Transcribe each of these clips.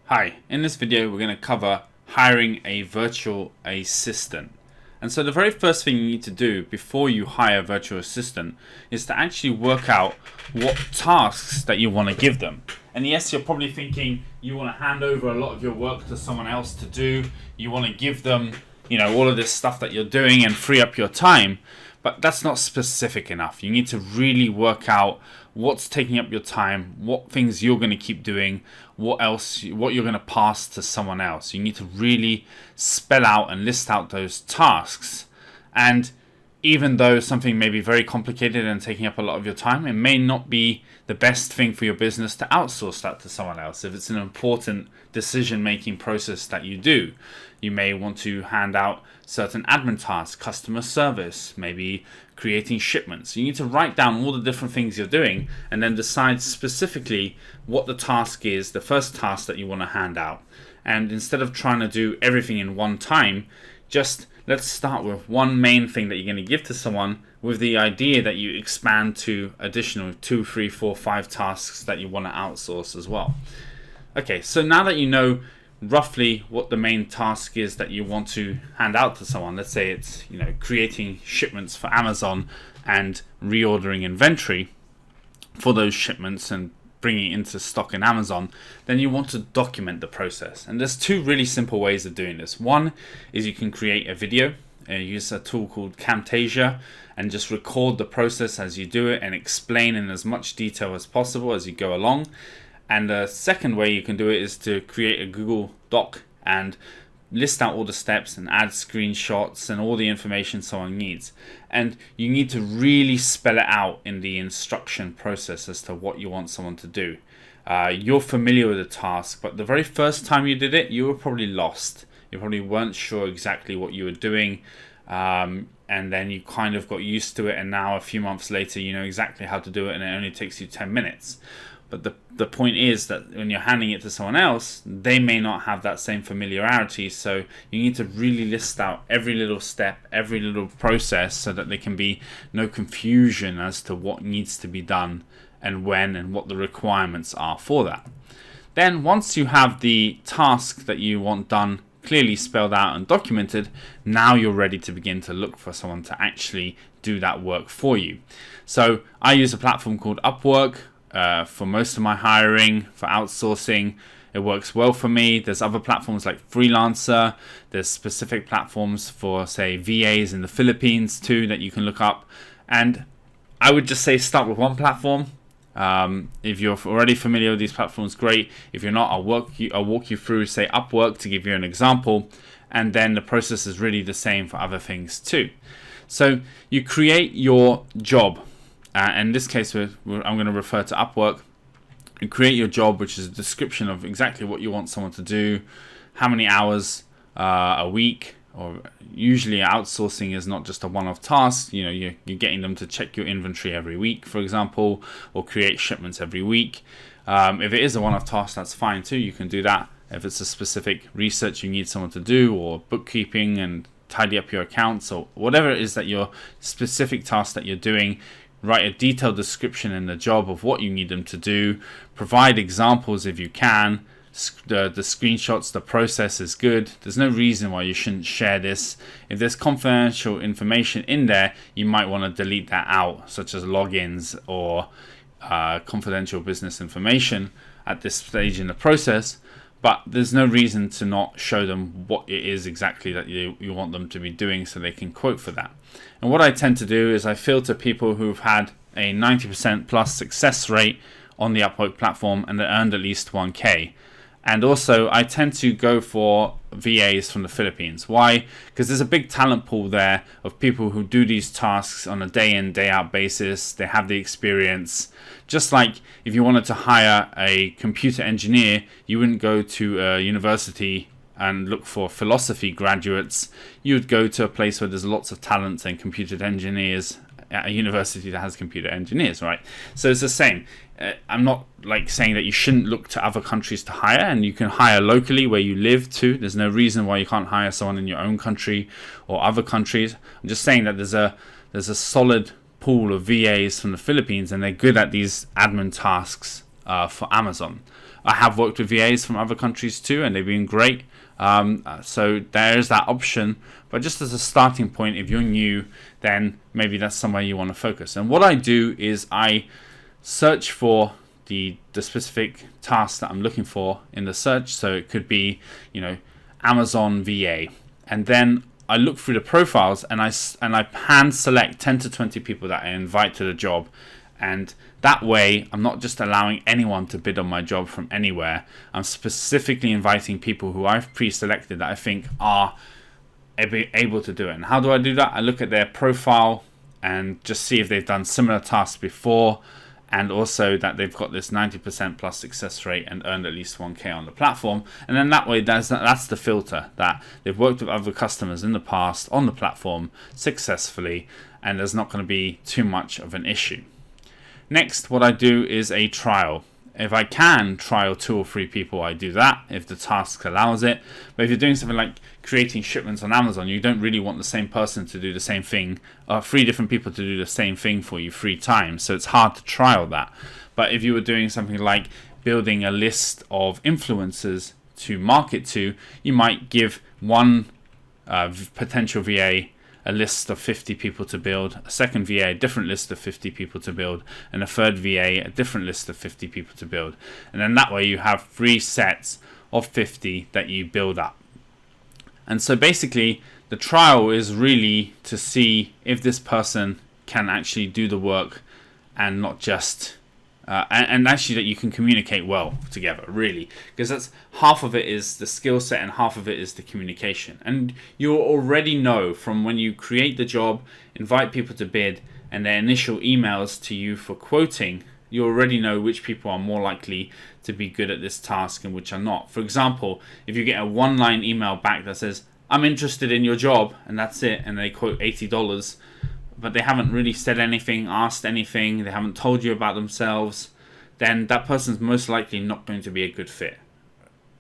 Hi, in this video we're going to cover hiring a virtual assistant. And so the very first thing you need to do before you hire a virtual assistant is to actually work out what tasks that you want to give them. And yes, you're probably thinking you want to hand over a lot of your work to someone else to do. You want to give them, all of this stuff that you're doing and free up your time. But that's not specific enough. You need to really work out what's taking up your time, what things you're going to keep doing, what you're going to pass to someone else. You need to really spell out and list out those tasks. And even though something may be very complicated and taking up a lot of your time, it may not be the best thing for your business to outsource that to someone else. If it's an important decision-making process that you do, you may want to hand out certain admin tasks, customer service, maybe creating shipments. You need to write down all the different things you're doing and then decide specifically what the task is, the first task that you want to hand out. And instead of trying to do everything in one time, just let's start with one main thing that you're going to give to someone, with the idea that you expand to additional 2, 3, 4, 5 tasks that you want to outsource as well. Okay, so now that you know roughly what the main task is that you want to hand out to someone, let's say it's creating shipments for Amazon and reordering inventory for those shipments and bringing it into stock in Amazon, then you want to document the process. And there's 2 really simple ways of doing this. One is you can create a video, use a tool called Camtasia, and just record the process as you do it and explain in as much detail as possible as you go along. And the second way you can do it is to create a Google Doc and list out all the steps and add screenshots and all the information someone needs. And you need to really spell it out in the instruction process as to what you want someone to do. You're familiar with the task, but the very first time you did it, you were probably lost. You probably weren't sure exactly what you were doing. And then you kind of got used to it, and now a few months later you know exactly how to do it, and it only takes you 10 minutes. But the point is that when you're handing it to someone else, they may not have that same familiarity. So you need to really list out every little step, every little process, so that there can be no confusion as to what needs to be done and when and what the requirements are for that. Then once you have the task that you want done clearly spelled out and documented, now you're ready to begin to look for someone to actually do that work for you. So I use a platform called Upwork for most of my hiring, for outsourcing. It works well for me. There's other platforms like Freelancer. There's specific platforms for, say, VAs in the Philippines too that you can look up. And I would just say start with one platform. If you're already familiar with these platforms, great. If you're not, I'll walk you through, say, Upwork to give you an example. And then the process is really the same for other things too. So you create your job. In this case, I'm going to refer to Upwork. You create your job, which is a description of exactly what you want someone to do, how many hours a week, or usually outsourcing is not just a one-off task. You're getting them to check your inventory every week, for example, or create shipments every week. If it is a one-off task, that's fine too. You can do that. If it's a specific research you need someone to do, or bookkeeping and tidy up your accounts, or whatever it is that your specific task that you're doing, write a detailed description in the job of what you need them to do. Provide examples if you can. The screenshots, the process is good. There's no reason why you shouldn't share this. If there's confidential information in there, you might want to delete that out, such as logins or confidential business information at this stage in the process. But there's no reason to not show them what it is exactly that you want them to be doing so they can quote for that. And what I tend to do is I filter people who've had a 90% plus success rate on the Upwork platform and that earned at least 1K. And also I tend to go for VAs from the Philippines. Why? Because there's a big talent pool there of people who do these tasks on a day in, day out basis. They have the experience. Just like if you wanted to hire a computer engineer, you wouldn't go to a university and look for philosophy graduates. You would go to a place where there's lots of talent and computer engineers, at a university that has computer engineers, right? So it's the same. I'm not saying that you shouldn't look to other countries to hire, and you can hire locally where you live too. There's no reason why you can't hire someone in your own country or other countries. I'm just saying that there's a solid pool of VAs from the Philippines, and they're good at these admin tasks for Amazon. I have worked with VAs from other countries too, and they've been great. So there is that option. But just as a starting point, if you're new, then maybe that's somewhere you want to focus. And what I do is I search for the specific task that I'm looking for in the search. So it could be, Amazon VA, and then I look through the profiles and I hand select 10 to 20 people that I invite to the job. And that way, I'm not just allowing anyone to bid on my job from anywhere. I'm specifically inviting people who I've pre-selected that I think are able to do it. And how do I do that? I look at their profile and just see if they've done similar tasks before, and also that they've got this 90% plus success rate and earned at least 1K on the platform. And then that way, that's the filter, that they've worked with other customers in the past on the platform successfully, and there's not going to be too much of an issue. Next, what I do is a trial. If I can trial 2 or 3 people, I do that if the task allows it. But if you're doing something like creating shipments on Amazon, you don't really want the same person to do the same thing, 3 different people to do the same thing for you 3 times. So it's hard to trial that. But if you were doing something like building a list of influencers to market to, you might give one potential VA a list of 50 people to build, a second VA a different list of 50 people to build, and a third VA a different list of 50 people to build. And then that way you have 3 sets of 50 that you build up. And so basically the trial is really to see if this person can actually do the work and not just and actually that you can communicate well together, really, because that's half of it is the skill set and half of it is the communication. And you already know from when you create the job, invite people to bid, and their initial emails to you for quoting, you already know which people are more likely to be good at this task and which are not. For example, if you get a 1-line email back that says, "I'm interested in your job," and that's it, and they quote $80, but they haven't really said anything, asked anything, they haven't told you about themselves, then that person's most likely not going to be a good fit,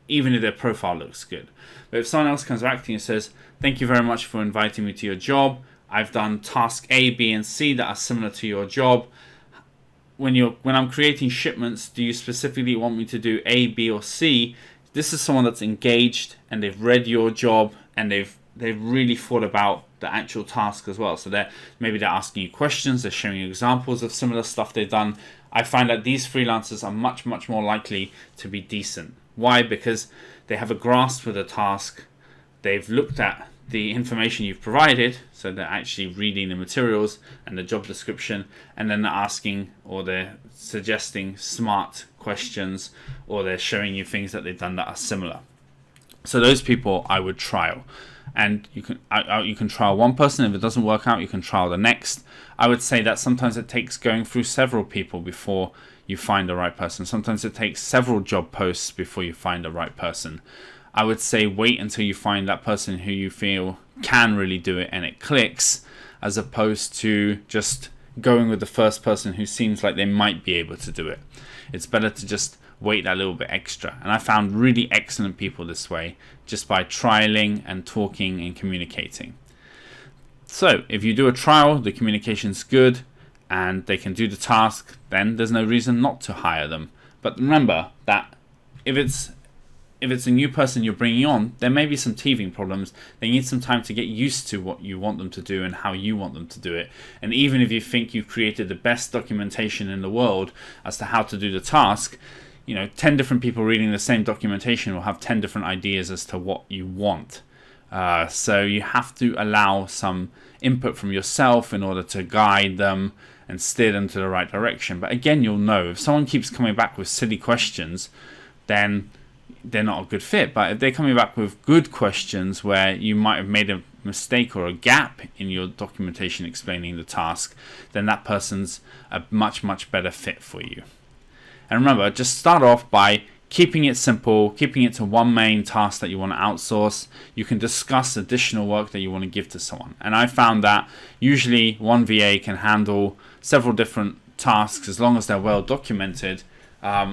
even if their profile looks good. But if someone else comes back to you and says, "Thank you very much for inviting me to your job. I've done task A, B, and C that are similar to your job. When I'm creating shipments, do you specifically want me to do A, B, or C?" This is someone that's engaged and they've read your job and they've really thought about the actual task as well. So maybe they're asking you questions, they're showing you examples of similar stuff they've done. I find that these freelancers are much, much more likely to be decent. Why? Because they have a grasp for the task, they've looked at the information you've provided, so they're actually reading the materials and the job description, and then they're asking or they're suggesting smart questions, or they're showing you things that they've done that are similar. So those people I would trial. And you can trial one person. If it doesn't work out, you can trial the next. I would say that sometimes it takes going through several people before you find the right person. Sometimes it takes several job posts before you find the right person. I would say wait until you find that person who you feel can really do it and it clicks, as opposed to just going with the first person who seems like they might be able to do it. It's better to just wait that little bit extra. And I found really excellent people this way, just by trialing and talking and communicating. So if you do a trial, the communication's good and they can do the task, then there's no reason not to hire them. But remember that if it's a new person you're bringing on, there may be some teething problems. They need some time to get used to what you want them to do and how you want them to do it. And even if you think you've created the best documentation in the world as to how to do the task, 10 different people reading the same documentation will have 10 different ideas as to what you want. So you have to allow some input from yourself in order to guide them and steer them to the right direction. But again, you'll know if someone keeps coming back with silly questions, then they're not a good fit. But if they're coming back with good questions where you might have made a mistake or a gap in your documentation explaining the task, then that person's a much, much better fit for you. And remember, just start off by keeping it simple, keeping it to one main task that you want to outsource. You can discuss additional work that you want to give to someone. And I found that usually one VA can handle several different tasks as long as they're well documented.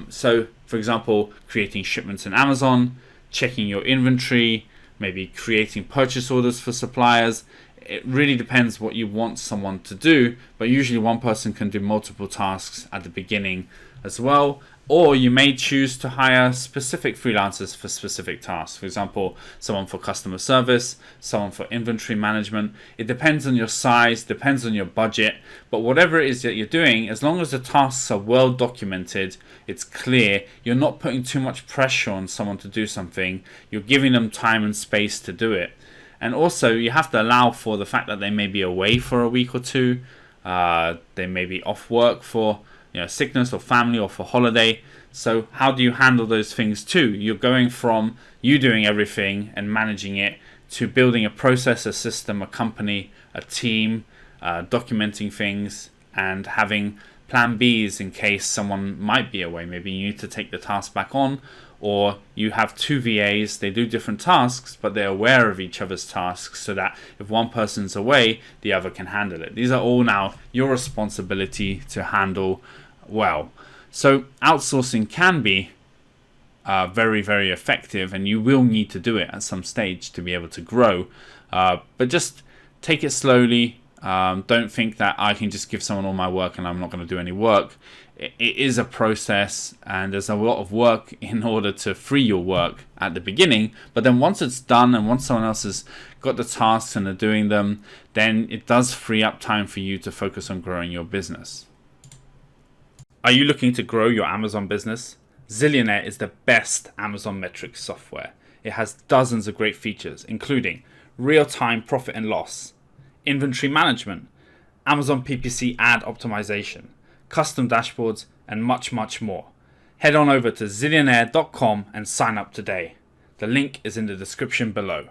So, for example, creating shipments in Amazon, checking your inventory, maybe creating purchase orders for suppliers. It really depends what you want someone to do, but usually one person can do multiple tasks at the beginning as well. Or you may choose to hire specific freelancers for specific tasks. For example, someone for customer service, someone for inventory management. It depends on your size, depends on your budget. But whatever it is that you're doing, as long as the tasks are well documented, it's clear, you're not putting too much pressure on someone to do something. You're giving them time and space to do it. And also, you have to allow for the fact that they may be away for a week or two. They may be off work for sickness or family or for holiday. So how do you handle those things too? You're going from you doing everything and managing it to building a process, a system, a company, a team, documenting things and having plan Bs in case someone might be away. Maybe you need to take the task back on, or you have two VAs, they do different tasks, but they're aware of each other's tasks so that if one person's away, the other can handle it. These are all now your responsibility to handle well. So outsourcing can be very, very effective, and you will need to do it at some stage to be able to grow. But just take it slowly. Don't think that I can just give someone all my work and I'm not going to do any work. It is a process, and there's a lot of work in order to free your work at the beginning. But then once it's done and once someone else has got the tasks and are doing them, then it does free up time for you to focus on growing your business. Are you looking to grow your Amazon business? Zillionaire is the best Amazon metrics software. It has dozens of great features, including real-time profit and loss, inventory management, Amazon PPC ad optimization, custom dashboards, and much, much more. Head on over to zillionaire.com and sign up today. The link is in the description below.